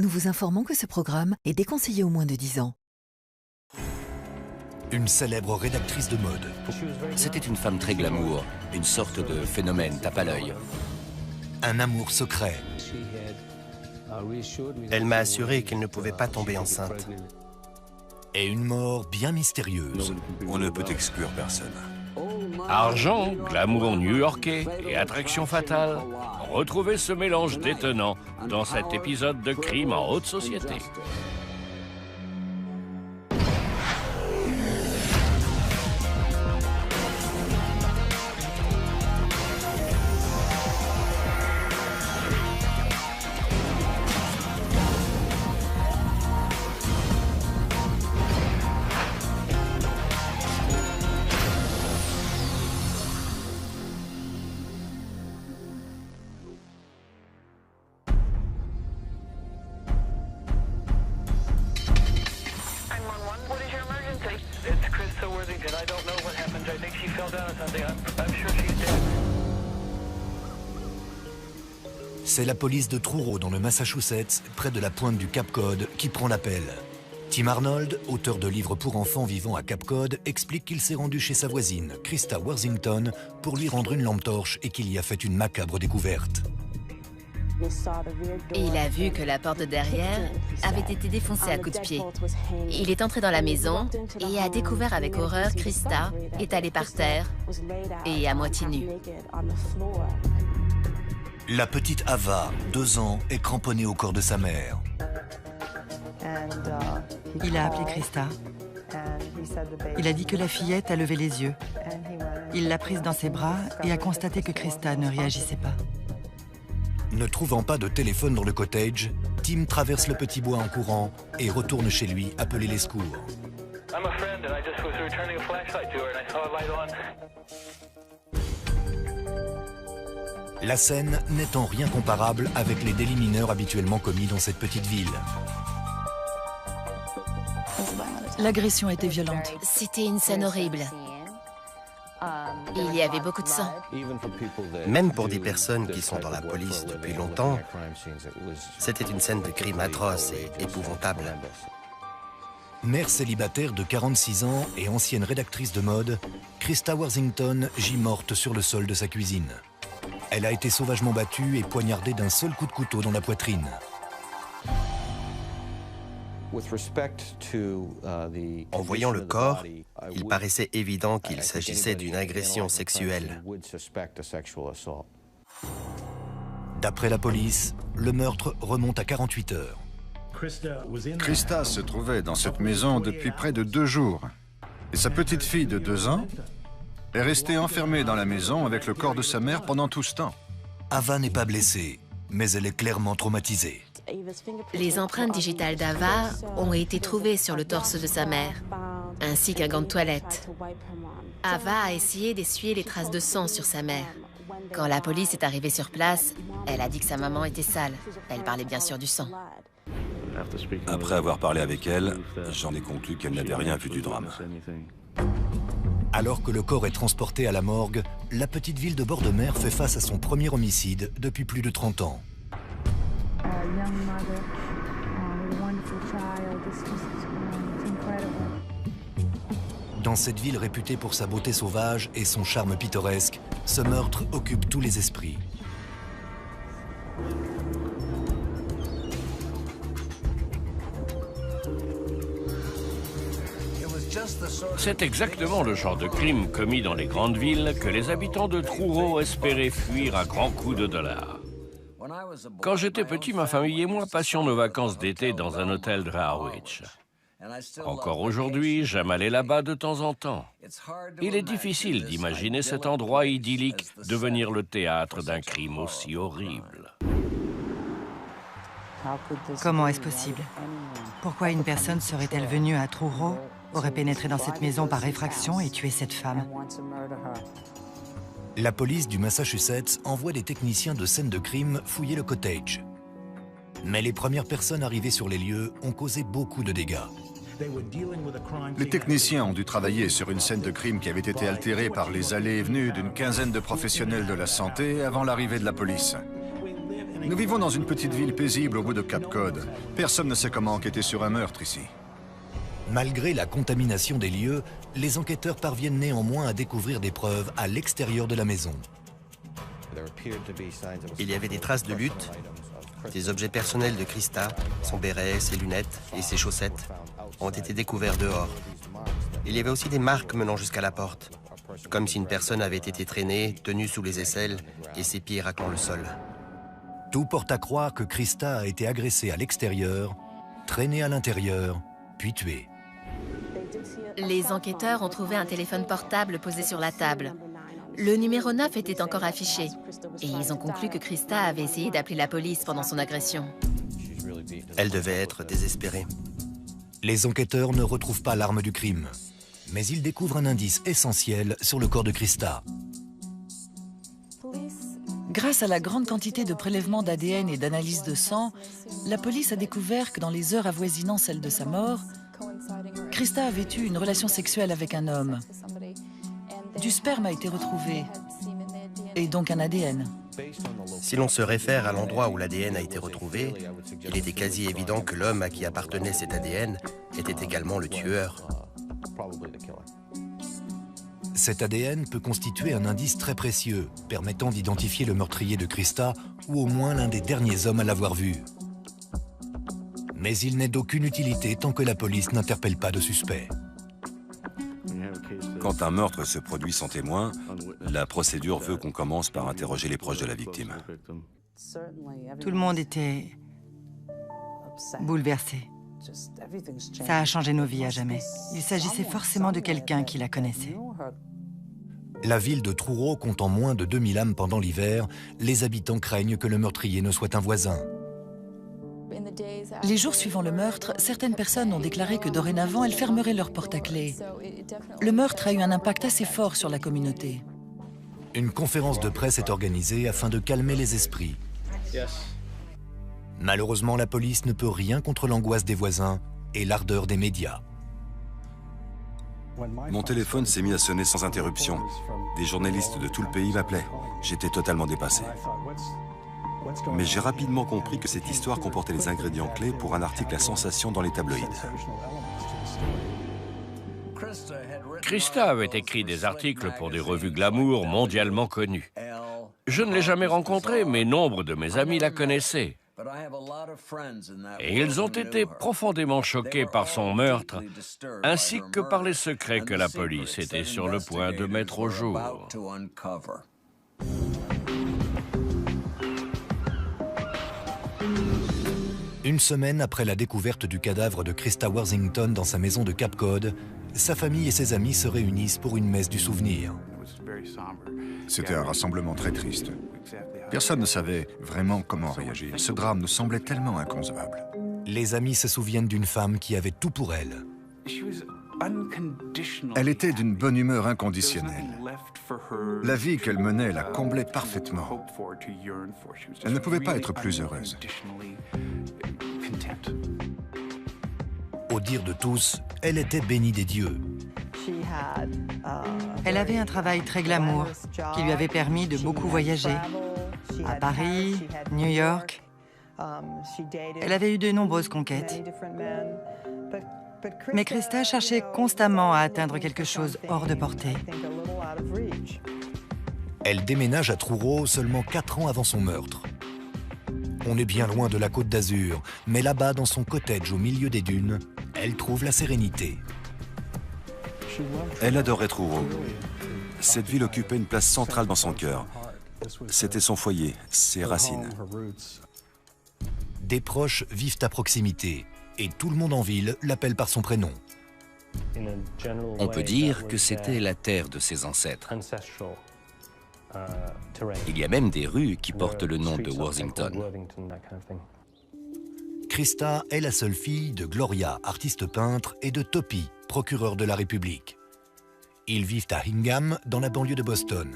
Nous vous informons que ce programme est déconseillé aux moins de 10 ans. Une célèbre rédactrice de mode. C'était une femme très glamour, une sorte de phénomène tape à l'œil. Un amour secret. Elle m'a assuré qu'elle ne pouvait pas tomber enceinte. Et une mort bien mystérieuse. On ne peut exclure personne. Argent, glamour new-yorkais et attraction fatale. Retrouvez ce mélange détonnant dans cet épisode de Crime en haute société. C'est la police de Truro dans le Massachusetts, près de la pointe du Cap Cod, qui prend l'appel. Tim Arnold, auteur de livres pour enfants vivant à Cap Cod, explique qu'il s'est rendu chez sa voisine, Krista Worthington, pour lui rendre une lampe torche et qu'il y a fait une macabre découverte. Et il a vu que la porte de derrière avait été défoncée à coups de pied. Il est entré dans la maison et a découvert avec horreur Krista étalée par terre et à moitié nue. La petite Ava, 2 ans, est cramponnée au corps de sa mère. Il a appelé Krista. Il a dit que la fillette a levé les yeux. Il l'a prise dans ses bras et a constaté que Krista ne réagissait pas. Ne trouvant pas de téléphone dans le cottage, Tim traverse le petit bois en courant et retourne chez lui appeler les secours. La scène n'est en rien comparable avec les délits mineurs habituellement commis dans cette petite ville. L'agression était violente. C'était une scène horrible. Il y avait beaucoup de sang. Même pour des personnes qui sont dans la police depuis longtemps, c'était une scène de crime atroce et épouvantable. Mère célibataire de 46 ans et ancienne rédactrice de mode, Krista Worthington gît morte sur le sol de sa cuisine. Elle a été sauvagement battue et poignardée d'un seul coup de couteau dans la poitrine. En voyant le corps, il paraissait évident qu'il s'agissait d'une agression sexuelle. D'après la police, le meurtre remonte à 48 heures. Krista se trouvait dans cette maison depuis près de 2 jours. Et sa petite fille de 2 ans est restée enfermée dans la maison avec le corps de sa mère pendant tout ce temps. Ava n'est pas blessée, mais elle est clairement traumatisée. Les empreintes digitales d'Ava ont été trouvées sur le torse de sa mère, ainsi qu'un gant de toilette. Ava a essayé d'essuyer les traces de sang sur sa mère. Quand la police est arrivée sur place, elle a dit que sa maman était sale. Elle parlait bien sûr du sang. Après avoir parlé avec elle, j'en ai conclu qu'elle n'avait rien vu du drame. Alors que le corps est transporté à la morgue, la petite ville de bord de mer fait face à son premier homicide depuis plus de 30 ans. Dans cette ville réputée pour sa beauté sauvage et son charme pittoresque, ce meurtre occupe tous les esprits. C'est exactement le genre de crime commis dans les grandes villes que les habitants de Truro espéraient fuir à grands coups de dollars. Quand j'étais petit, ma famille et moi passions nos vacances d'été dans un hôtel de Harwich. Encore aujourd'hui, j'aime aller là-bas de temps en temps. Il est difficile d'imaginer cet endroit idyllique devenir le théâtre d'un crime aussi horrible. Comment est-ce possible? Pourquoi une personne serait-elle venue à Truro, aurait pénétré dans cette maison par effraction et tué cette femme? La police du Massachusetts envoie des techniciens de scène de crime fouiller le cottage. Mais les premières personnes arrivées sur les lieux ont causé beaucoup de dégâts. Les techniciens ont dû travailler sur une scène de crime qui avait été altérée par les allées et venues d'une quinzaine de professionnels de la santé avant l'arrivée de la police. Nous vivons dans une petite ville paisible au bout de Cap Cod. Personne ne sait comment enquêter sur un meurtre ici. Malgré la contamination des lieux, les enquêteurs parviennent néanmoins à découvrir des preuves à l'extérieur de la maison. Il y avait des traces de lutte, des objets personnels de Krista, son béret, ses lunettes et ses chaussettes ont été découverts dehors. Il y avait aussi des marques menant jusqu'à la porte, comme si une personne avait été traînée, tenue sous les aisselles et ses pieds raclant le sol. Tout porte à croire que Krista a été agressée à l'extérieur, traînée à l'intérieur, puis tuée. Les enquêteurs ont trouvé un téléphone portable posé sur la table. Le numéro 9 était encore affiché et ils ont conclu que Krista avait essayé d'appeler la police pendant son agression. Elle devait être désespérée. Les enquêteurs ne retrouvent pas l'arme du crime, mais ils découvrent un indice essentiel sur le corps de Krista. Grâce à la grande quantité de prélèvements d'ADN et d'analyse de sang, la police a découvert que dans les heures avoisinant celle de sa mort, Krista avait eu une relation sexuelle avec un homme. Du sperme a été retrouvé, et donc un ADN. Si l'on se réfère à l'endroit où l'ADN a été retrouvé, il était quasi évident que l'homme à qui appartenait cet ADN était également le tueur. Cet ADN peut constituer un indice très précieux, permettant d'identifier le meurtrier de Krista, ou au moins l'un des derniers hommes à l'avoir vu. Mais il n'est d'aucune utilité tant que la police n'interpelle pas de suspect. Quand un meurtre se produit sans témoin, la procédure veut qu'on commence par interroger les proches de la victime. Tout le monde était bouleversé. Ça a changé nos vies à jamais. Il s'agissait forcément de quelqu'un qui la connaissait. La ville de Truro comptant moins de 2000 âmes pendant l'hiver, les habitants craignent que le meurtrier ne soit un voisin. Les jours suivant le meurtre, certaines personnes ont déclaré que dorénavant, elles fermeraient leurs portes à clé. Le meurtre a eu un impact assez fort sur la communauté. Une conférence de presse est organisée afin de calmer les esprits. Malheureusement, la police ne peut rien contre l'angoisse des voisins et l'ardeur des médias. Mon téléphone s'est mis à sonner sans interruption. Des journalistes de tout le pays m'appelaient. J'étais totalement dépassé. Mais j'ai rapidement compris que cette histoire comportait les ingrédients clés pour un article à sensation dans les tabloïds. Krista avait écrit des articles pour des revues glamour mondialement connues. Je ne l'ai jamais rencontrée, mais nombre de mes amis la connaissaient. Et ils ont été profondément choqués par son meurtre, ainsi que par les secrets que la police était sur le point de mettre au jour. Une semaine après la découverte du cadavre de Krista Worthington dans sa maison de Cap Cod, sa famille et ses amis se réunissent pour une messe du souvenir. C'était un rassemblement très triste. Personne ne savait vraiment comment réagir. Ce drame nous semblait tellement inconcevable. Les amis se souviennent d'une femme qui avait tout pour elle. Elle était d'une bonne humeur inconditionnelle. La vie qu'elle menait la comblait parfaitement. Elle ne pouvait pas être plus heureuse. Au dire de tous, elle était bénie des dieux. Elle avait un travail très glamour qui lui avait permis de beaucoup voyager. À Paris, New York. Elle avait eu de nombreuses conquêtes. Mais Krista cherchait constamment à atteindre quelque chose hors de portée. Elle déménage à Truro seulement 4 ans avant son meurtre. On est bien loin de la Côte d'Azur, mais là-bas, dans son cottage au milieu des dunes, elle trouve la sérénité. Elle adorait Truro. Cette ville occupait une place centrale dans son cœur. C'était son foyer, ses racines. Des proches vivent à proximité, et tout le monde en ville l'appelle par son prénom. On peut dire que c'était la terre de ses ancêtres. Il y a même des rues qui portent le nom de Worthington. Krista est la seule fille de Gloria, artiste peintre, et de Toppy, procureur de la République. Ils vivent à Hingham, dans la banlieue de Boston.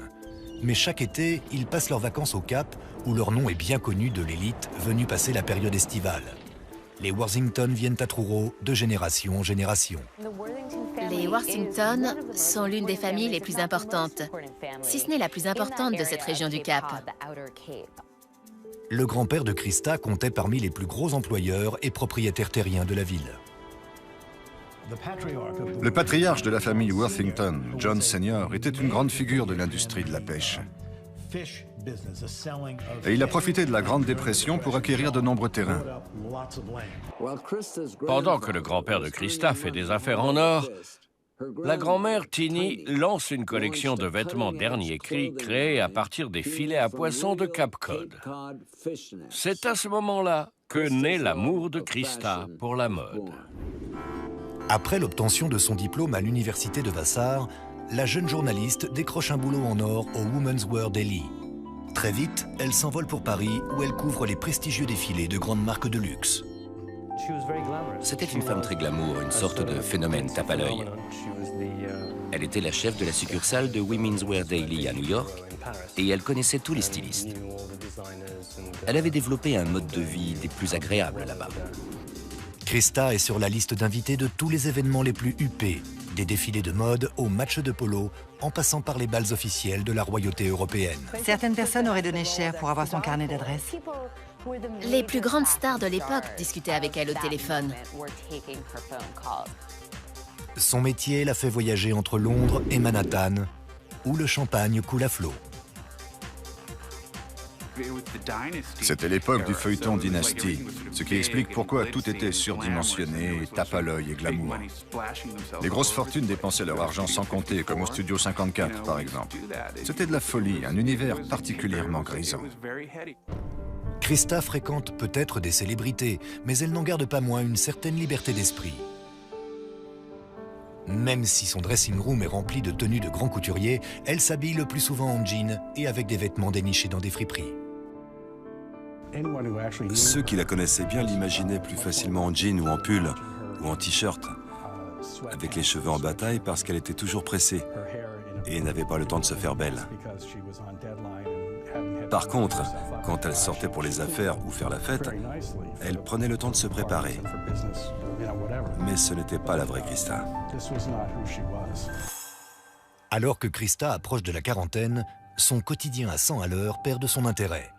Mais chaque été, ils passent leurs vacances au Cap, où leur nom est bien connu de l'élite venue passer la période estivale. Les Worthington viennent à Truro de génération en génération. Les Worthington sont l'une des familles les plus importantes, si ce n'est la plus importante de cette région du Cap. Le grand-père de Christa comptait parmi les plus gros employeurs et propriétaires terriens de la ville. Le patriarche de la famille Worthington, John Senior, était une grande figure de l'industrie de la pêche. Et il a profité de la Grande Dépression pour acquérir de nombreux terrains. Pendant que le grand-père de Christa fait des affaires en or, la grand-mère Tini lance une collection de vêtements dernier cri créés à partir des filets à poissons de Cape Cod. C'est à ce moment-là que naît l'amour de Christa pour la mode. Après l'obtention de son diplôme à l'université de Vassar, la jeune journaliste décroche un boulot en or au Women's Wear Daily. Très vite, elle s'envole pour Paris où elle couvre les prestigieux défilés de grandes marques de luxe. C'était une femme très glamour, une sorte de phénomène tape à l'œil. Elle était la chef de la succursale de Women's Wear Daily à New York et elle connaissait tous les stylistes. Elle avait développé un mode de vie des plus agréables là-bas. Christa est sur la liste d'invités de tous les événements les plus huppés, des défilés de mode aux matchs de polo, en passant par les bals officiels de la royauté européenne. Certaines personnes auraient donné cher pour avoir son carnet d'adresses. Les plus grandes stars de l'époque discutaient avec elle au téléphone. Son métier l'a fait voyager entre Londres et Manhattan, où le champagne coule à flot. C'était l'époque du feuilleton Dynasty, ce qui explique pourquoi tout était surdimensionné, tape à l'œil et glamour. Les grosses fortunes dépensaient leur argent sans compter, comme au Studio 54 par exemple. C'était de la folie, un univers particulièrement grisant. Christa fréquente peut-être des célébrités, mais elle n'en garde pas moins une certaine liberté d'esprit. Même si son dressing room est rempli de tenues de grands couturiers, elle s'habille le plus souvent en jean et avec des vêtements dénichés dans des friperies. Ceux qui la connaissaient bien l'imaginaient plus facilement en jean ou en pull ou en t-shirt, avec les cheveux en bataille parce qu'elle était toujours pressée et n'avait pas le temps de se faire belle. Par contre, quand elle sortait pour les affaires ou faire la fête, elle prenait le temps de se préparer. Mais ce n'était pas la vraie Christa. Alors que Christa approche de la quarantaine, son quotidien à 100 à l'heure perd de son intérêt.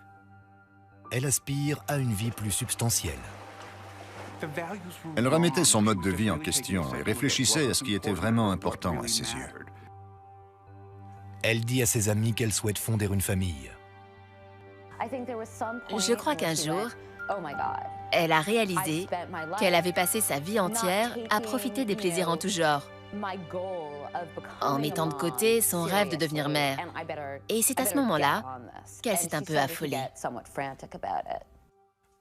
Elle aspire à une vie plus substantielle. Elle remettait son mode de vie en question et réfléchissait à ce qui était vraiment important à ses yeux. Elle dit à ses amis qu'elle souhaite fonder une famille. Je crois qu'un jour, elle a réalisé qu'elle avait passé sa vie entière à profiter des plaisirs en tout genre, en mettant de côté son rêve de devenir mère. Et c'est à ce moment-là qu'elle s'est un peu affolée.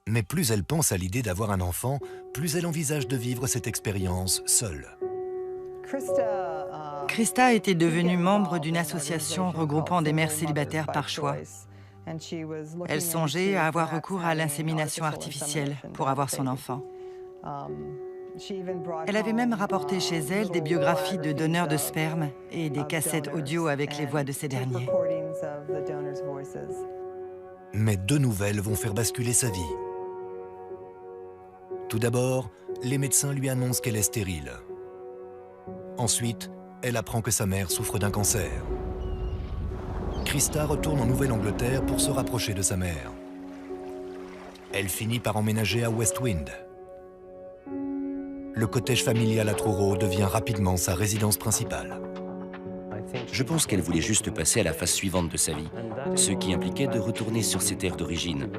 Mais plus elle pense à l'idée d'avoir un enfant, plus elle envisage de vivre cette expérience seule. Christa était devenue membre d'une association regroupant des mères célibataires par choix. Elle songeait à avoir recours à l'insémination artificielle pour avoir son enfant. Elle avait même rapporté chez elle des biographies de donneurs de sperme et des cassettes audio avec les voix de ces derniers. Mais deux nouvelles vont faire basculer sa vie. Tout d'abord, les médecins lui annoncent qu'elle est stérile. Ensuite, elle apprend que sa mère souffre d'un cancer. Christa retourne en Nouvelle-Angleterre pour se rapprocher de sa mère. Elle finit par emménager à West Wind. Le cottage familial à Truro devient rapidement sa résidence principale. Je pense qu'elle voulait juste passer à la phase suivante de sa vie, ce qui impliquait de retourner sur ses terres d'origine,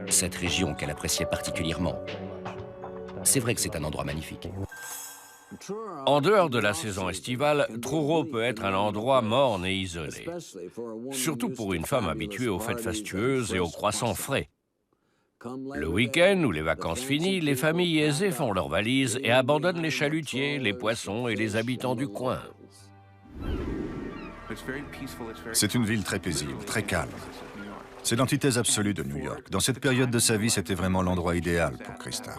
cette région qu'elle appréciait particulièrement. C'est vrai que c'est un endroit magnifique. En dehors de la saison estivale, Truro peut être un endroit morne et isolé. Surtout pour une femme habituée aux fêtes fastueuses et aux croissants frais. Le week-end ou les vacances finies, les familles aisées font leurs valises et abandonnent les chalutiers, les poissons et les habitants du coin. C'est une ville très paisible, très calme. C'est l'antithèse absolue de New York. Dans cette période de sa vie, c'était vraiment l'endroit idéal pour Christa.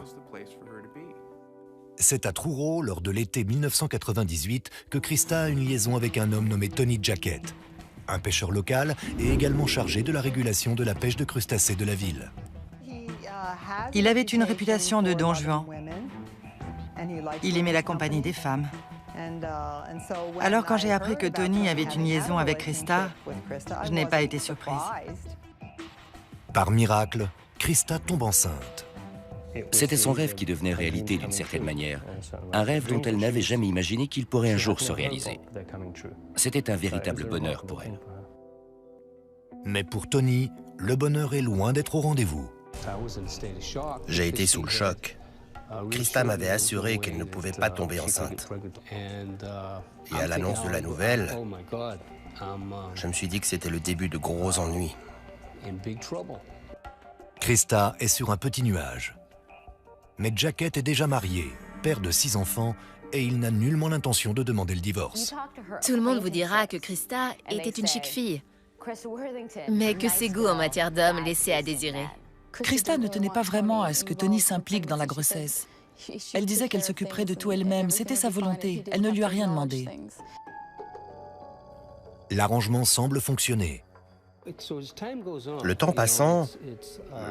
C'est à Truro, lors de l'été 1998, que Christa a une liaison avec un homme nommé Tony Jackett, un pêcheur local et également chargé de la régulation de la pêche de crustacés de la ville. Il avait une réputation de don Juan. Il aimait la compagnie des femmes. Alors quand j'ai appris que Tony avait une liaison avec Christa, je n'ai pas été surprise. Par miracle, Krista tombe enceinte. C'était son rêve qui devenait réalité d'une certaine manière. Un rêve dont elle n'avait jamais imaginé qu'il pourrait un jour se réaliser. C'était un véritable bonheur pour elle. Mais pour Tony, le bonheur est loin d'être au rendez-vous. J'ai été sous le choc. Krista m'avait assuré qu'elle ne pouvait pas tomber enceinte. Et à l'annonce de la nouvelle, je me suis dit que c'était le début de gros ennuis. Krista est sur un petit nuage. Mais Jacket est déjà marié, père de 6 enfants, et il n'a nullement l'intention de demander le divorce. Tout le monde vous dira que Krista était une chic fille, mais que ses goûts en matière d'hommes laissaient à désirer. Krista ne tenait pas vraiment à ce que Tony s'implique dans la grossesse. Elle disait qu'elle s'occuperait de tout elle-même, c'était sa volonté, elle ne lui a rien demandé. L'arrangement semble fonctionner. Le temps passant,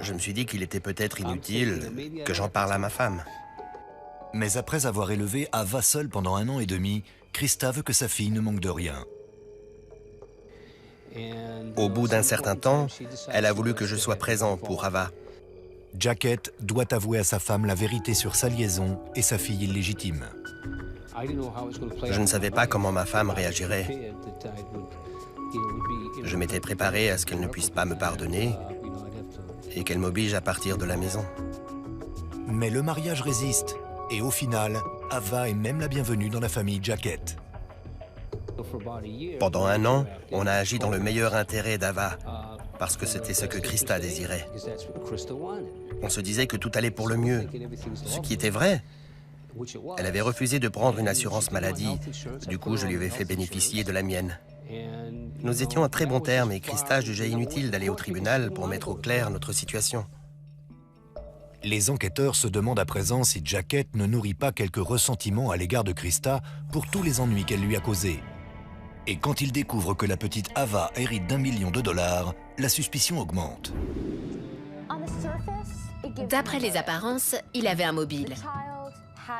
je me suis dit qu'il était peut-être inutile que j'en parle à ma femme. Mais après avoir élevé Ava seule pendant 1 an et demi, Krista veut que sa fille ne manque de rien. Au bout d'un certain temps, elle a voulu que je sois présent pour Ava. Jacket doit avouer à sa femme la vérité sur sa liaison et sa fille illégitime. Je ne savais pas comment ma femme réagirait. Je m'étais préparé à ce qu'elle ne puisse pas me pardonner et qu'elle m'oblige à partir de la maison. Mais le mariage résiste et au final, Ava est même la bienvenue dans la famille Jacket. Pendant 1 an, on a agi dans le meilleur intérêt d'Ava, parce que c'était ce que Krista désirait. On se disait que tout allait pour le mieux, ce qui était vrai. Elle avait refusé de prendre une assurance maladie, du coup je lui avais fait bénéficier de la mienne. Nous étions à très bons termes et Krista jugeait inutile d'aller au tribunal pour mettre au clair notre situation. Les enquêteurs se demandent à présent si Jacket ne nourrit pas quelques ressentiments à l'égard de Krista pour tous les ennuis qu'elle lui a causés. Et quand ils découvrent que la petite Ava hérite d'1 million de dollars, la suspicion augmente. D'après les apparences, il avait un mobile.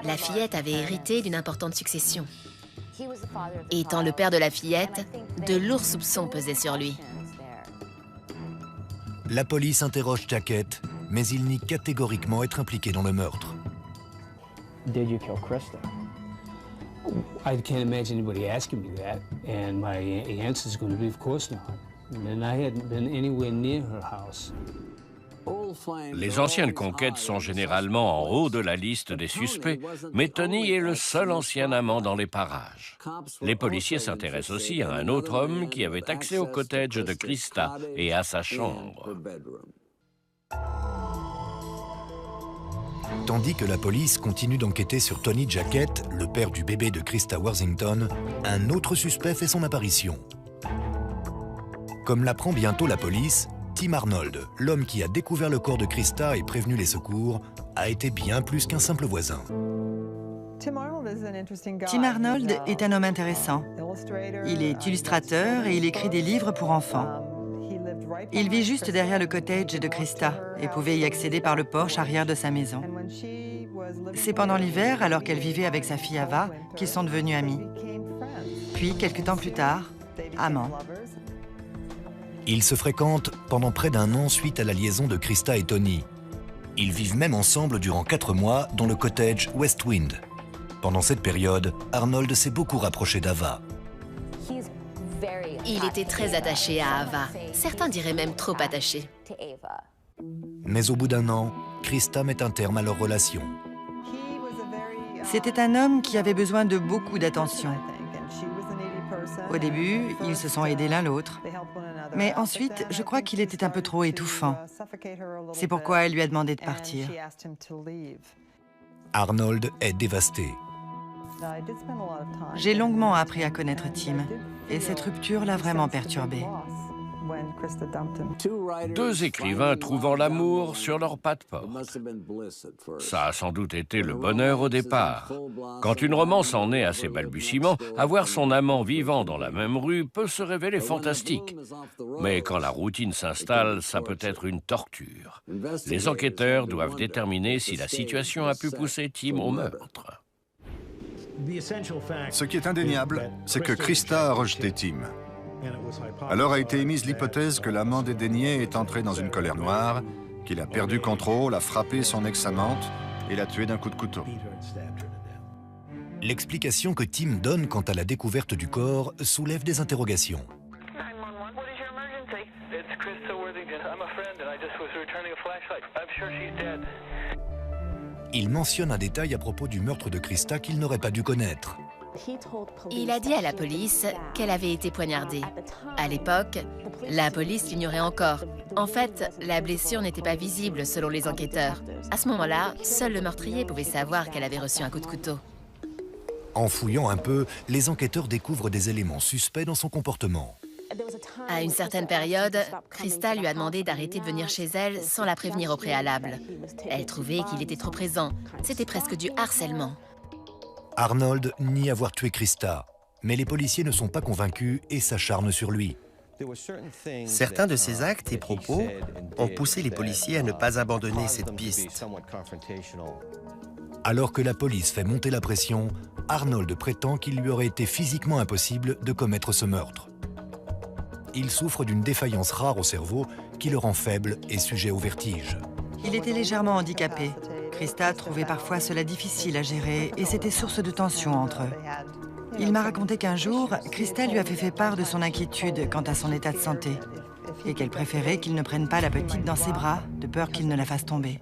La fillette avait hérité d'une importante succession. Étant le père de la fillette, de lourds soupçons pesaient sur lui. La police interroge Jacket, mais il nie catégoriquement être impliqué dans le meurtre. Did you kill Krista? I can't imagine anybody asking me that, and my answer is going to be, of course not. And I hadn't been anywhere near her house. Les anciennes conquêtes sont généralement en haut de la liste des suspects, mais Tony est le seul ancien amant dans les parages. Les policiers s'intéressent aussi à un autre homme qui avait accès au cottage de Krista et à sa chambre. Tandis que la police continue d'enquêter sur Tony Jacket, le père du bébé de Krista Worthington, un autre suspect fait son apparition. Comme l'apprend bientôt la police, Tim Arnold, l'homme qui a découvert le corps de Krista et prévenu les secours, a été bien plus qu'un simple voisin. Tim Arnold est un homme intéressant. Il est illustrateur et il écrit des livres pour enfants. Il vit juste derrière le cottage de Krista et pouvait y accéder par le porche arrière de sa maison. C'est pendant l'hiver, alors qu'elle vivait avec sa fille Ava, qu'ils sont devenus amis. Puis, quelque temps plus tard, amants. Ils se fréquentent pendant près d'1 an suite à la liaison de Krista et Tony. Ils vivent même ensemble durant 4 mois dans le cottage Westwind. Pendant cette période, Arnold s'est beaucoup rapproché d'Ava. Il était très attaché à Ava. Certains diraient même trop attaché. Mais au bout d'1 an, Krista met un terme à leur relation. C'était un homme qui avait besoin de beaucoup d'attention. Au début, ils se sont aidés l'un l'autre. Mais ensuite, je crois qu'il était un peu trop étouffant. C'est pourquoi elle lui a demandé de partir. Arnold est dévasté. J'ai longuement appris à connaître Tim, et cette rupture l'a vraiment perturbé. 2 écrivains trouvant l'amour sur leur pas de porte. Ça a sans doute été le bonheur au départ. Quand une romance en est à ses balbutiements, avoir son amant vivant dans la même rue peut se révéler fantastique. Mais quand la routine s'installe, ça peut être une torture. Les enquêteurs doivent déterminer si la situation a pu pousser Tim au meurtre. Ce qui est indéniable, c'est que Krista a rejeté Tim. Alors a été émise l'hypothèse que l'amant dédaigné est entré dans une colère noire, qu'il a perdu contrôle, a frappé son ex-amante et l'a tuée d'un coup de couteau. L'explication que Tim donne quant à la découverte du corps soulève des interrogations. Il mentionne un détail à propos du meurtre de Krista qu'il n'aurait pas dû connaître. Il a dit à la police qu'elle avait été poignardée. À l'époque, la police l'ignorait encore. En fait, la blessure n'était pas visible selon les enquêteurs. À ce moment-là, seul le meurtrier pouvait savoir qu'elle avait reçu un coup de couteau. En fouillant un peu, les enquêteurs découvrent des éléments suspects dans son comportement. À une certaine période, Krista lui a demandé d'arrêter de venir chez elle sans la prévenir au préalable. Elle trouvait qu'il était trop présent. C'était presque du harcèlement. Arnold nie avoir tué Krista, mais les policiers ne sont pas convaincus et s'acharnent sur lui. Certains de ses actes et propos ont poussé les policiers à ne pas abandonner cette piste. Alors que la police fait monter la pression, Arnold prétend qu'il lui aurait été physiquement impossible de commettre ce meurtre. Il souffre d'une défaillance rare au cerveau qui le rend faible et sujet au vertige. Il était légèrement handicapé. Krista trouvait parfois cela difficile à gérer et c'était source de tension entre eux. Il m'a raconté qu'un jour, Krista lui avait fait part de son inquiétude quant à son état de santé et qu'elle préférait qu'il ne prenne pas la petite dans ses bras, de peur qu'il ne la fasse tomber.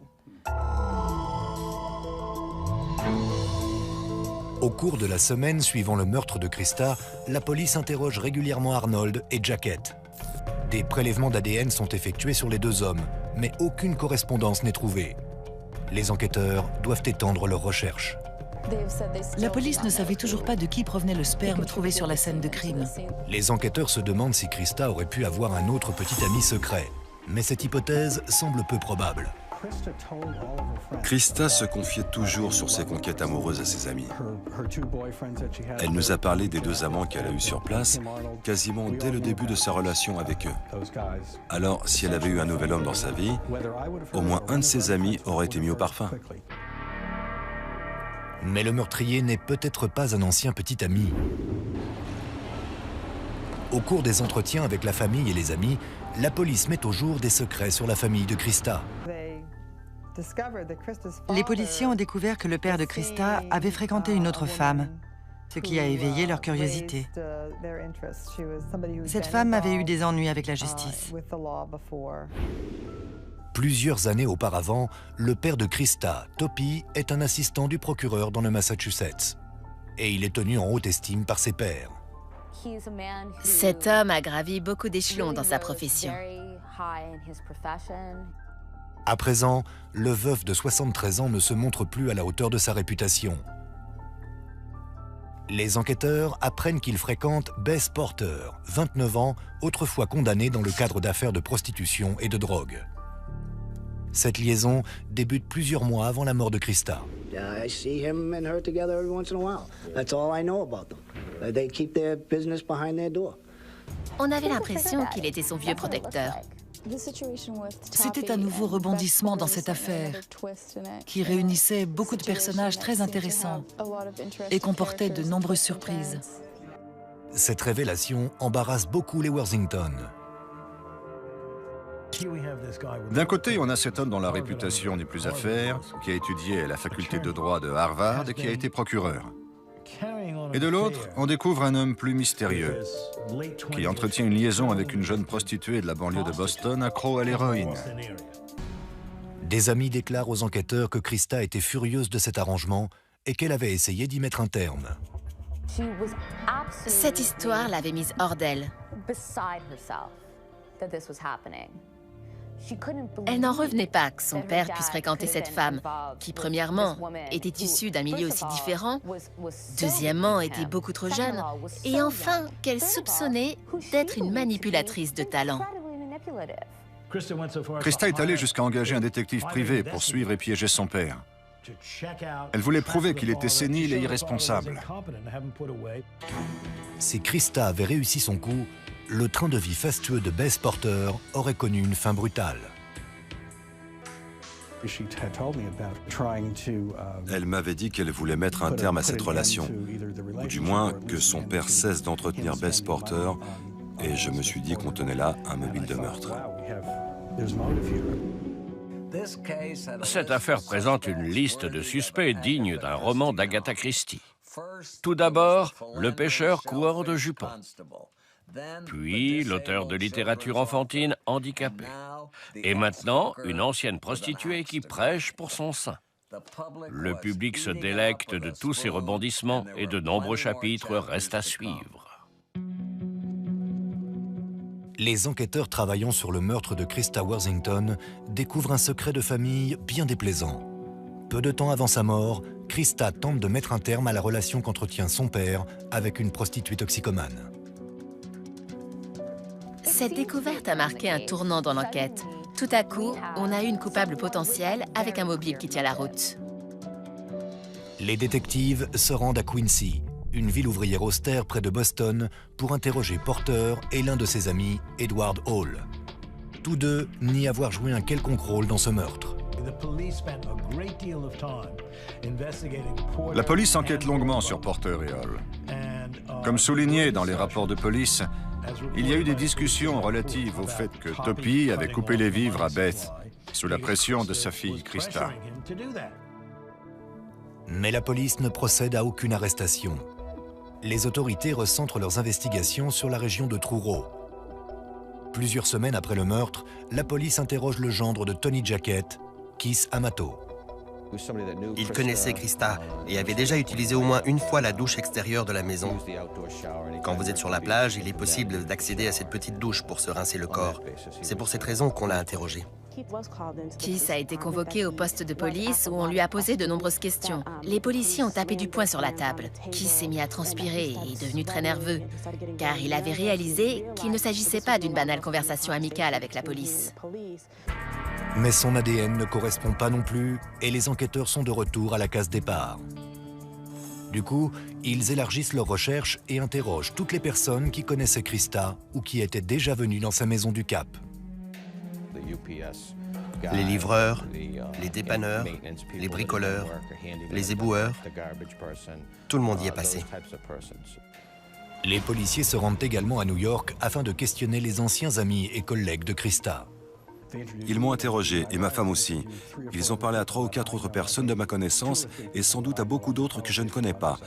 Au cours de la semaine suivant le meurtre de Krista, la police interroge régulièrement Arnold et Jacket. Des prélèvements d'ADN sont effectués sur les deux hommes, mais aucune correspondance n'est trouvée. Les enquêteurs doivent étendre leurs recherches. La police ne savait toujours pas de qui provenait le sperme trouvé sur la scène de crime. Les enquêteurs se demandent si Krista aurait pu avoir un autre petit ami secret, mais cette hypothèse semble peu probable. Krista se confiait toujours sur ses conquêtes amoureuses à ses amis. Elle nous a parlé des deux amants qu'elle a eus sur place, quasiment dès le début de sa relation avec eux. Alors, si elle avait eu un nouvel homme dans sa vie, au moins un de ses amis aurait été mis au parfum. Mais le meurtrier n'est peut-être pas un ancien petit ami. Au cours des entretiens avec la famille et les amis, la police met au jour des secrets sur la famille de Krista. Les policiers ont découvert que le père de Krista avait fréquenté une autre femme, ce qui a éveillé leur curiosité. Cette femme avait eu des ennuis avec la justice. Plusieurs années auparavant, le père de Krista, Toppy, est un assistant du procureur dans le Massachusetts. Et il est tenu en haute estime par ses pairs. Cet homme a gravi beaucoup d'échelons dans sa profession. À présent, le veuf de 73 ans ne se montre plus à la hauteur de sa réputation. Les enquêteurs apprennent qu'il fréquente Bess Porter, 29 ans, autrefois condamnée dans le cadre d'affaires de prostitution et de drogue. Cette liaison débute plusieurs mois avant la mort de Krista. On avait l'impression qu'il était son vieux protecteur. C'était un nouveau rebondissement dans cette affaire qui réunissait beaucoup de personnages très intéressants et comportait de nombreuses surprises. Cette révélation embarrasse beaucoup les Worthington. D'un côté, on a cet homme dont la réputation n'est plus à faire, qui a étudié à la faculté de droit de Harvard et qui a été procureur. Et de l'autre, on découvre un homme plus mystérieux, qui entretient une liaison avec une jeune prostituée de la banlieue de Boston accro à l'héroïne. Des amis déclarent aux enquêteurs que Krista était furieuse de cet arrangement et qu'elle avait essayé d'y mettre un terme. Cette histoire l'avait mise hors d'elle. Elle n'en revenait pas que son père puisse fréquenter cette femme, qui premièrement était issue d'un milieu aussi différent, deuxièmement était beaucoup trop jeune, et enfin qu'elle soupçonnait d'être une manipulatrice de talent. Krista est allée jusqu'à engager un détective privé pour suivre et piéger son père. Elle voulait prouver qu'il était sénile et irresponsable. Si Krista avait réussi son coup, le train de vie fastueux de Bess Porter aurait connu une fin brutale. Elle m'avait dit qu'elle voulait mettre un terme à cette relation, ou du moins que son père cesse d'entretenir Bess Porter et je me suis dit qu'on tenait là un mobile de meurtre. Cette affaire présente une liste de suspects digne d'un roman d'Agatha Christie. Tout d'abord, le pêcheur coureur de jupons. Puis, l'auteur de littérature enfantine handicapé. Et maintenant, une ancienne prostituée qui prêche pour son sein. Le public se délecte de tous ces rebondissements et de nombreux chapitres restent à suivre. Les enquêteurs travaillant sur le meurtre de Christa Worthington découvrent un secret de famille bien déplaisant. Peu de temps avant sa mort, Christa tente de mettre un terme à la relation qu'entretient son père avec une prostituée toxicomane. Cette découverte a marqué un tournant dans l'enquête. Tout à coup, on a eu une coupable potentielle avec un mobile qui tient la route. Les détectives se rendent à Quincy, une ville ouvrière austère près de Boston, pour interroger Porter et l'un de ses amis, Edward Hall. Tous deux nient avoir joué un quelconque rôle dans ce meurtre. La police enquête longuement sur Porter et Hall. Comme souligné dans les rapports de police, il y a eu des discussions relatives au fait que Toppy avait coupé les vivres à Beth sous la pression de sa fille Christa. Mais la police ne procède à aucune arrestation. Les autorités recentrent leurs investigations sur la région de Truro. Plusieurs semaines après le meurtre, la police interroge le gendre de Tony Jackett, Keith Amato. Il connaissait Christa et avait déjà utilisé au moins une fois la douche extérieure de la maison. Quand vous êtes sur la plage, il est possible d'accéder à cette petite douche pour se rincer le corps. C'est pour cette raison qu'on l'a interrogé. Keith a été convoqué au poste de police où on lui a posé de nombreuses questions. Les policiers ont tapé du poing sur la table. Keith s'est mis à transpirer et est devenu très nerveux, car il avait réalisé qu'il ne s'agissait pas d'une banale conversation amicale avec la police. Mais son ADN ne correspond pas non plus et les enquêteurs sont de retour à la case départ. Du coup, ils élargissent leurs recherches et interrogent toutes les personnes qui connaissaient Christa ou qui étaient déjà venues dans sa maison du Cap. Les livreurs, les dépanneurs, les bricoleurs, les éboueurs, tout le monde y est passé. Les policiers se rendent également à New York afin de questionner les anciens amis et collègues de Christa. Ils m'ont interrogé, et ma femme aussi. Ils ont parlé à 3 ou 4 autres personnes de ma connaissance, et sans doute à beaucoup d'autres que je ne connais pas.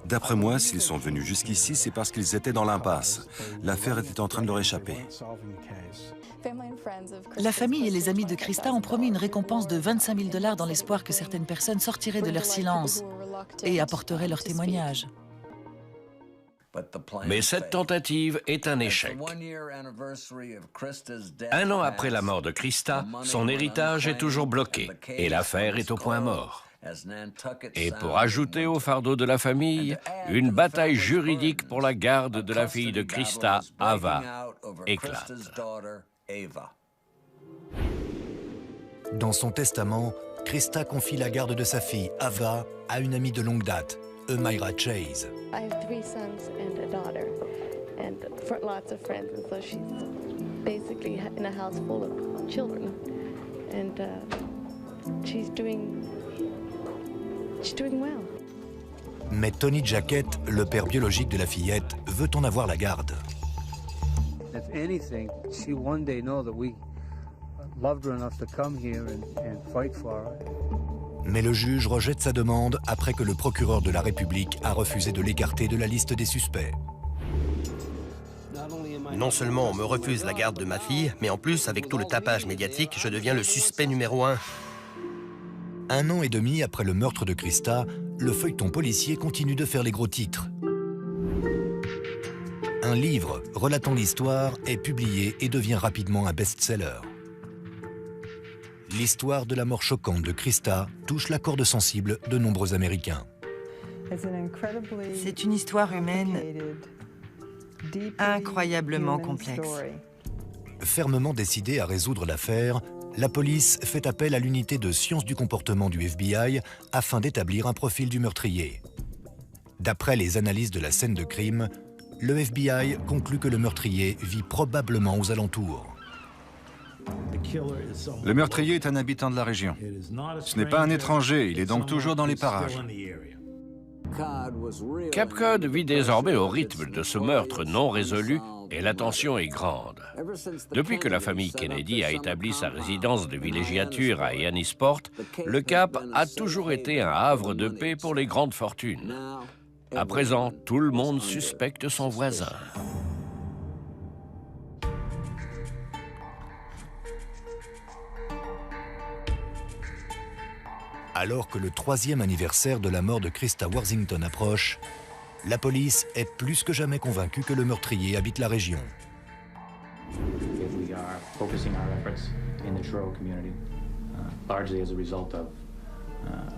D'après moi, s'ils sont venus jusqu'ici, c'est parce qu'ils étaient dans l'impasse. L'affaire était en train de leur échapper. La famille et les amis de Christa ont promis une récompense de 25 000 $ dans l'espoir que certaines personnes sortiraient de leur silence et apporteraient leur témoignage. Mais cette tentative est un échec. 1 an après la mort de Christa, son héritage est toujours bloqué et l'affaire est au point mort. Et pour ajouter au fardeau de la famille, une bataille juridique pour la garde de la fille de Christa, Ava, éclate. Dans son testament, Christa confie la garde de sa fille, Ava, à une amie de longue date, Myra Chase. I have 3 sons and a daughter, and lots of friends, and so she's basically in a house full of children, and she's doing well. Mais Tony Jackett, le père biologique de la fillette, veut en avoir la garde. If anything, she one day know that we loved her enough to come here and fight for her. Mais le juge rejette sa demande après que le procureur de la République a refusé de l'écarter de la liste des suspects. Non seulement on me refuse la garde de ma fille, mais en plus, avec tout le tapage médiatique, je deviens le suspect numéro 1. 1 an et demi après le meurtre de Christa, le feuilleton policier continue de faire les gros titres. Un livre relatant l'histoire est publié et devient rapidement un best-seller. L'histoire de la mort choquante de Christa touche la corde sensible de nombreux Américains. C'est une histoire humaine incroyablement complexe. Fermement décidée à résoudre l'affaire, la police fait appel à l'unité de sciences du comportement du FBI afin d'établir un profil du meurtrier. D'après les analyses de la scène de crime, le FBI conclut que le meurtrier vit probablement aux alentours. Le meurtrier est un habitant de la région. Ce n'est pas un étranger, il est donc toujours dans les parages. Cape Cod vit désormais au rythme de ce meurtre non résolu et la tension est grande. Depuis que la famille Kennedy a établi sa résidence de villégiature à Yannisport, le Cap a toujours été un havre de paix pour les grandes fortunes. À présent, tout le monde suspecte son voisin. Alors que le 3e anniversaire de la mort de Christa Worthington approche, la police est plus que jamais convaincue que le meurtrier habite la région. We are focusing our efforts in the Truro community, largely as a result of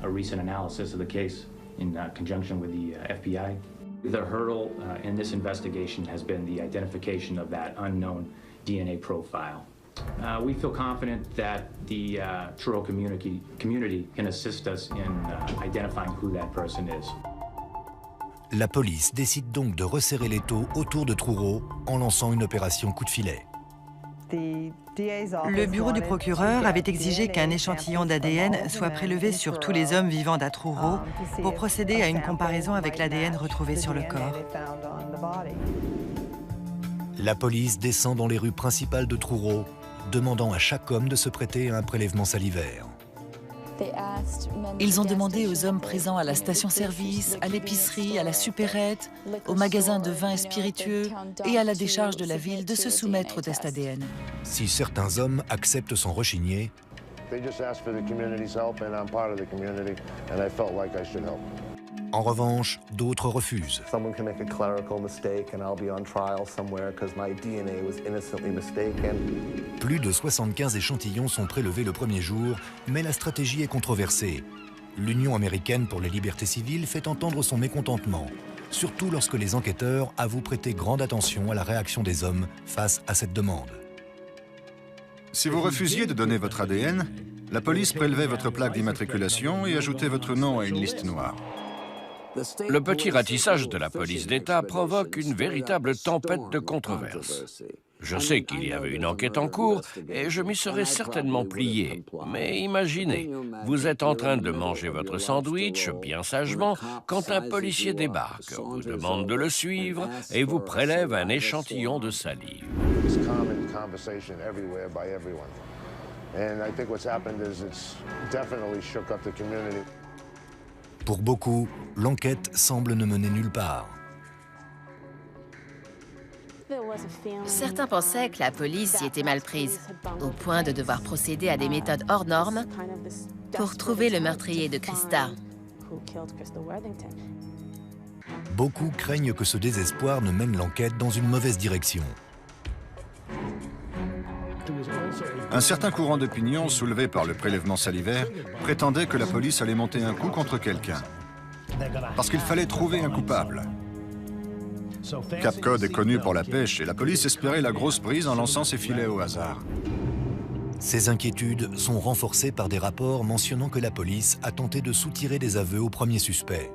a recent analysis of the case in conjunction with the FBI. The hurdle in this investigation has been the identification of that unknown DNA profile. We feel confident that the Truro community can assist us in identifying who that person is. La police décide donc de resserrer l'étau autour de Truro en lançant une opération coup de filet. Le bureau du procureur avait exigé qu'un échantillon d'ADN soit prélevé sur tous les hommes vivant à Truro pour procéder à une comparaison avec l'ADN retrouvé sur le corps. La police descend dans les rues principales de Truro, demandant à chaque homme de se prêter à un prélèvement salivaire. Ils ont demandé aux hommes présents à la station-service, à l'épicerie, à la supérette, au magasin de vins et spiritueux et à la décharge de la ville de se soumettre au test ADN. Si certains hommes acceptent sans rechigner, en revanche, d'autres refusent. Plus de 75 échantillons sont prélevés le premier jour, mais la stratégie est controversée. L'Union américaine pour les libertés civiles fait entendre son mécontentement, surtout lorsque les enquêteurs avouent prêter grande attention à la réaction des hommes face à cette demande. Si vous refusiez de donner votre ADN, la police prélevait votre plaque d'immatriculation et ajoutait votre nom à une liste noire. Le petit ratissage de la police d'État provoque une véritable tempête de controverses. Je sais qu'il y avait une enquête en cours et je m'y serais certainement plié. Mais imaginez, vous êtes en train de manger votre sandwich bien sagement quand un policier débarque, vous demande de le suivre et vous prélève un échantillon de salive. Pour beaucoup, l'enquête semble ne mener nulle part. Certains pensaient que la police y était mal prise, au point de devoir procéder à des méthodes hors normes pour trouver le meurtrier de Christa. Beaucoup craignent que ce désespoir ne mène l'enquête dans une mauvaise direction. Un certain courant d'opinion soulevé par le prélèvement salivaire prétendait que la police allait monter un coup contre quelqu'un, parce qu'il fallait trouver un coupable. Cape Cod est connu pour la pêche et la police espérait la grosse prise en lançant ses filets au hasard. Ces inquiétudes sont renforcées par des rapports mentionnant que la police a tenté de soutirer des aveux au premier suspect.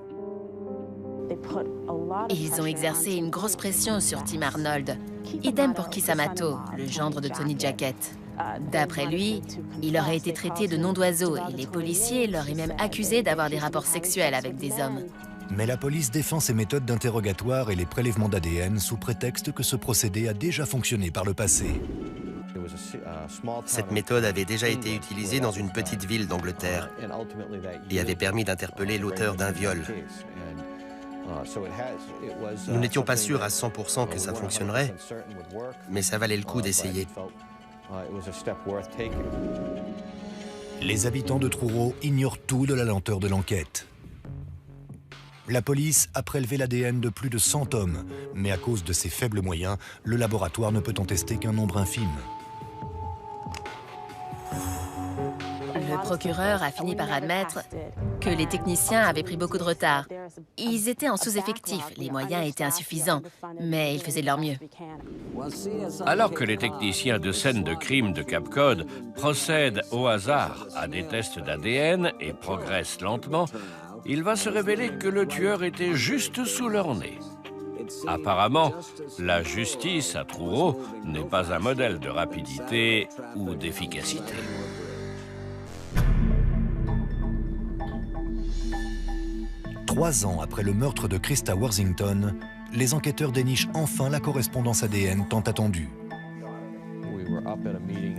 Ils ont exercé une grosse pression sur Tim Arnold. Idem pour Keith Amato, le gendre de Tony Jacket. D'après lui, il aurait été traité de nom d'oiseau et les policiers l'auraient même accusé d'avoir des rapports sexuels avec des hommes. Mais la police défend ses méthodes d'interrogatoire et les prélèvements d'ADN sous prétexte que ce procédé a déjà fonctionné par le passé. Cette méthode avait déjà été utilisée dans une petite ville d'Angleterre et avait permis d'interpeller l'auteur d'un viol. Nous n'étions pas sûrs à 100% que ça fonctionnerait, mais ça valait le coup d'essayer. Les habitants de Truro ignorent tout de la lenteur de l'enquête. La police a prélevé l'ADN de plus de 100 hommes, mais à cause de ses faibles moyens, le laboratoire ne peut en tester qu'un nombre infime. Le procureur a fini par admettre que les techniciens avaient pris beaucoup de retard. Ils étaient en sous-effectif, les moyens étaient insuffisants, mais ils faisaient de leur mieux. Alors que les techniciens de scène de crime de Cape Cod procèdent au hasard à des tests d'ADN et progressent lentement, il va se révéler que le tueur était juste sous leur nez. Apparemment, la justice à Truro n'est pas un modèle de rapidité ou d'efficacité. 3 ans après le meurtre de Christa Worthington, les enquêteurs dénichent enfin la correspondance ADN tant attendue.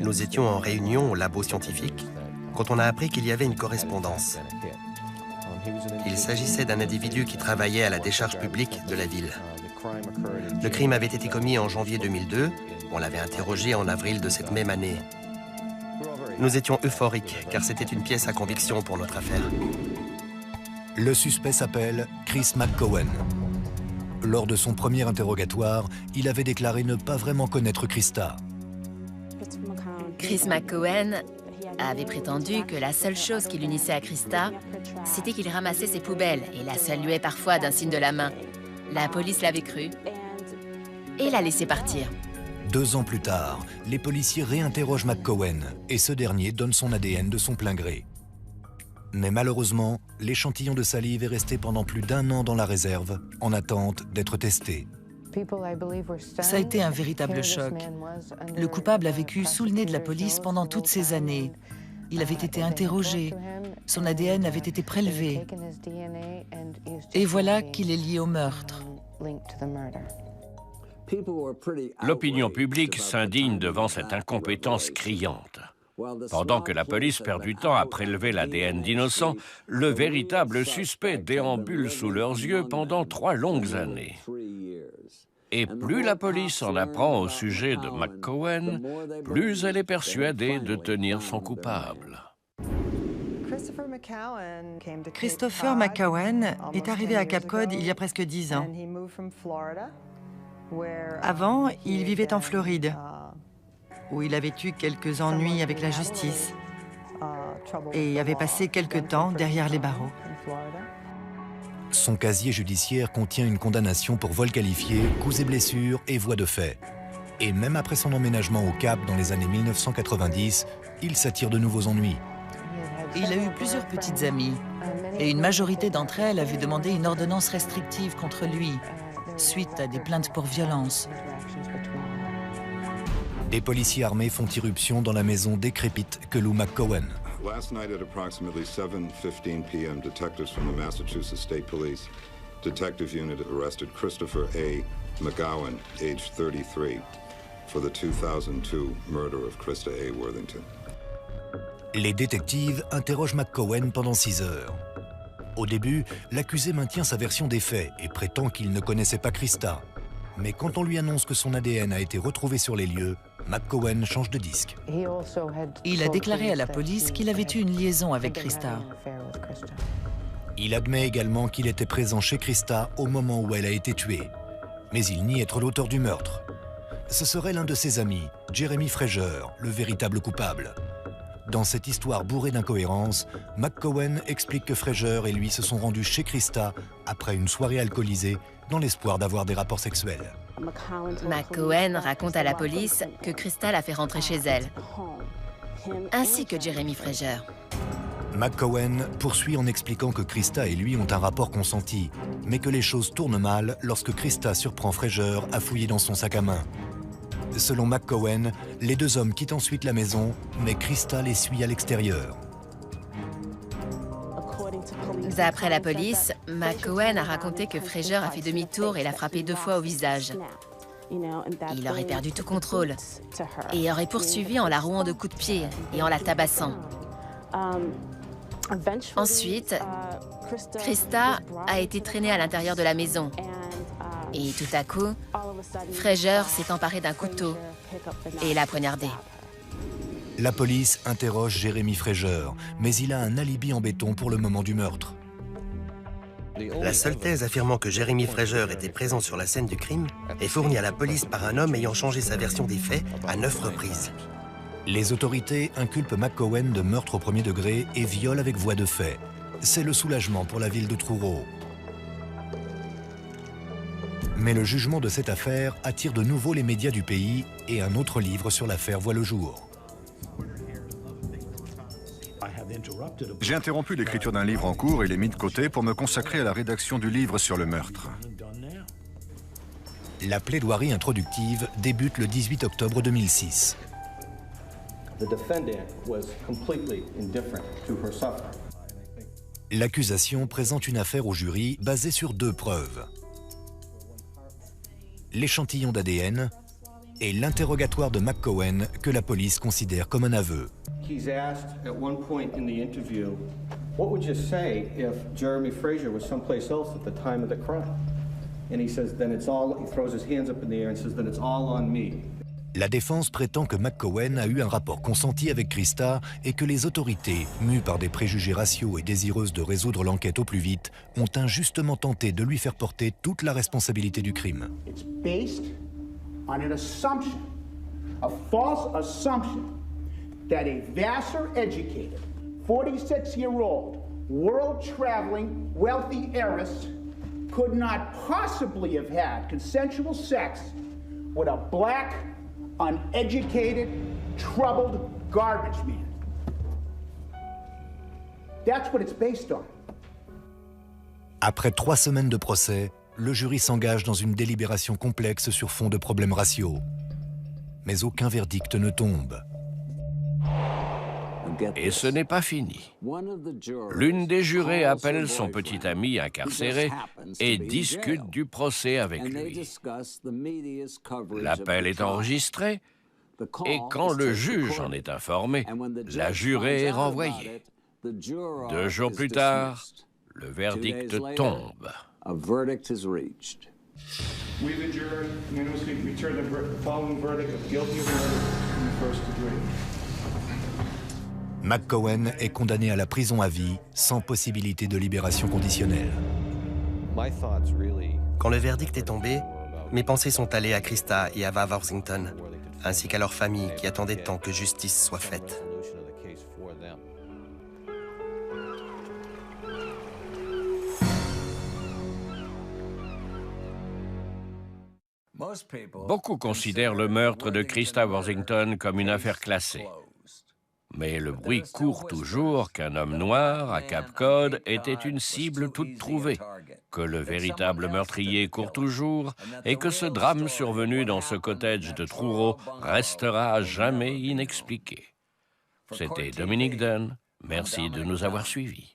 Nous étions en réunion au labo scientifique quand on a appris qu'il y avait une correspondance. Il s'agissait d'un individu qui travaillait à la décharge publique de la ville. Le crime avait été commis en janvier 2002. On l'avait interrogé en avril de cette même année. Nous étions euphoriques, car c'était une pièce à conviction pour notre affaire. Le suspect s'appelle Chris McCowan. Lors de son premier interrogatoire, il avait déclaré ne pas vraiment connaître Christa. Chris McCowan avait prétendu que la seule chose qui l'unissait à Christa, c'était qu'il ramassait ses poubelles et la saluait parfois d'un signe de la main. La police l'avait cru et l'a laissé partir. 2 ans plus tard, les policiers réinterrogent McCowan et ce dernier donne son ADN de son plein gré. Mais malheureusement, l'échantillon de salive est resté pendant plus d'1 an dans la réserve, en attente d'être testé. Ça a été un véritable choc. Le coupable a vécu sous le nez de la police pendant toutes ces années. Il avait été interrogé, son ADN avait été prélevé. Et voilà qu'il est lié au meurtre. L'opinion publique s'indigne devant cette incompétence criante. Pendant que la police perd du temps à prélever l'ADN d'innocents, le véritable suspect déambule sous leurs yeux pendant 3 longues années. Et plus la police en apprend au sujet de McCowan, plus elle est persuadée de tenir son coupable. Christopher McCowan est arrivé à Cape Cod il y a presque 10 ans. Avant, il vivait en Floride, où il avait eu quelques ennuis avec la justice et avait passé quelque temps derrière les barreaux. Son casier judiciaire contient une condamnation pour vol qualifié, coups et blessures et voies de fait. Et même après son emménagement au Cap dans les années 1990, il s'attire de nouveaux ennuis. Il a eu plusieurs petites amies, et une majorité d'entre elles avaient demandé une ordonnance restrictive contre lui, suite à des plaintes pour violence. Des policiers armés font irruption dans la maison décrépite que loue McCowan. Last night at approximately 7:15 p.m., detectives from the Massachusetts State Police Detective Unit arrested Christopher A. McGowan, age 33, for the 2002 murder of Christa A. Worthington. Les détectives interrogent McCowan pendant 6 heures. Au début, l'accusé maintient sa version des faits et prétend qu'il ne connaissait pas Christa. Mais quand on lui annonce que son ADN a été retrouvé sur les lieux, McCowan change de disque. Il a déclaré à la police qu'il avait eu une liaison avec Christa. Il admet également qu'il était présent chez Christa au moment où elle a été tuée. Mais il nie être l'auteur du meurtre. Ce serait l'un de ses amis, Jeremy Fraser, le véritable coupable. Dans cette histoire bourrée d'incohérences, McCowan explique que Fraser et lui se sont rendus chez Christa après une soirée alcoolisée dans l'espoir d'avoir des rapports sexuels. McCowan raconte à la police que Christa l'a fait rentrer chez elle, ainsi que Jeremy Fraser. McCowan poursuit en expliquant que Christa et lui ont un rapport consenti, mais que les choses tournent mal lorsque Christa surprend Fraser à fouiller dans son sac à main. Selon McCowan, les 2 hommes quittent ensuite la maison, mais Christa les suit à l'extérieur. D'après la police, McCowan a raconté que Fraser a fait demi-tour et l'a frappé 2 fois au visage. Il aurait perdu tout contrôle et aurait poursuivi en la rouant de coups de pied et en la tabassant. Ensuite, Christa a été traînée à l'intérieur de la maison. Et tout à coup, Fraser s'est emparé d'un couteau et l'a poignardé. La police interroge Jeremy Fraser, mais il a un alibi en béton pour le moment du meurtre. La seule thèse affirmant que Jeremy Fraser était présent sur la scène du crime est fournie à la police par un homme ayant changé sa version des faits à 9 reprises. Les autorités inculpent McCowan de meurtre au 1er degré et viol avec voie de fait. C'est le soulagement pour la ville de Truro. Mais le jugement de cette affaire attire de nouveau les médias du pays et un autre livre sur l'affaire voit le jour. J'ai interrompu l'écriture d'un livre en cours et l'ai mis de côté pour me consacrer à la rédaction du livre sur le meurtre. La plaidoirie introductive débute le 18 octobre 2006. L'accusation présente une affaire au jury basée sur 2 preuves. L'échantillon d'ADN et l'interrogatoire de McCowen que la police considère comme un aveu. He's asked at one point in the interview, what would you say if Jeremy Fraser was someplace else at the time of the crime? And he says, then it's all, he throws his hands up in the air and says, then it's all on me. La défense prétend que McCowen a eu un rapport consenti avec Krista et que les autorités, mues par des préjugés raciaux et désireuses de résoudre l'enquête au plus vite, ont injustement tenté de lui faire porter toute la responsabilité du crime. It's based on an assumption, a false assumption, that a Vassar-educated, 46-year-old, world-traveling, wealthy heiress could not possibly have had consensual sex with a black, uneducated, troubled garbage man. That's what it's based on. Après 3 semaines de procès, le jury s'engage dans une délibération complexe sur fond de problèmes raciaux. Mais aucun verdict ne tombe. Et ce n'est pas fini. L'une des jurées appelle son petit ami incarcéré et discute du procès avec lui. L'appel est enregistré et quand le juge en est informé, la jurée est renvoyée. 2 jours plus tard, le verdict tombe. We've adjourned, unanimously returned the following verdict of guilty of murder in the first degree. McCowen est condamné à la prison à vie, sans possibilité de libération conditionnelle. Quand le verdict est tombé, mes pensées sont allées à Krista et à Ava Worthington, ainsi qu'à leur famille qui attendait tant que justice soit faite. Beaucoup considèrent le meurtre de Krista Worthington comme une affaire classée. Mais le bruit court toujours qu'un homme noir à Cape Cod était une cible toute trouvée, que le véritable meurtrier court toujours et que ce drame survenu dans ce cottage de Truro restera à jamais inexpliqué. C'était Dominique Dunn. Merci de nous avoir suivis.